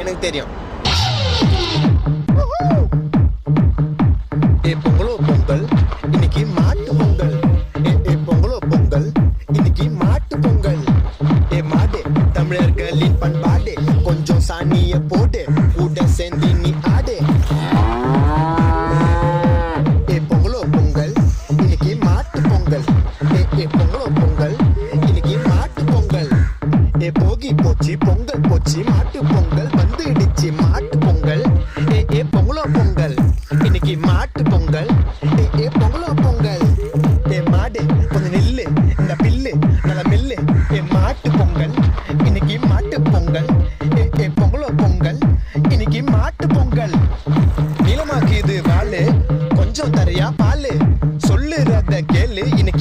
எனக்கு தெரியும். பொங்கலோ பொங்கல் இன்னைக்கு மாட்டு பொங்கல். பொங்கலோ பொங்கல் இன்னைக்கு மாட்டு பொங்கல். மாடு தமிழர்களின் பண்பாடு, கொஞ்சம் சாணிய போடு, கூட சேர்ந்து நீ ஆடு. பொங்கலோ பொங்கல் இன்னைக்கு மாட்டு பொங்கல். பொங்கலோ பொங்கல் இன்னைக்கு மாட்டு பொங்கல். போகி போச்சு பொங்கல் போச்சு, மாட்டு பொங்கல் வந்துடுச்சு மாட்டு பொங்கல். பொங்கலோ பொங்கல் இன்னைக்கு மாட்டு பொங்கல். பொங்கலோ பொங்கல். மாடு கொஞ்சம் நெல்லு, இந்த பில்லு நல்ல மெல்லு. மாட்டு பொங்கல் இன்னைக்கு மாட்டு பொங்கல். பொங்கலோ பொங்கல் இன்னைக்கு மாட்டு பொங்கல். நீளமாக்குது வாழு, கொஞ்சம் தரையா பாலு, சொல்லுறத கேளு. இன்னைக்கு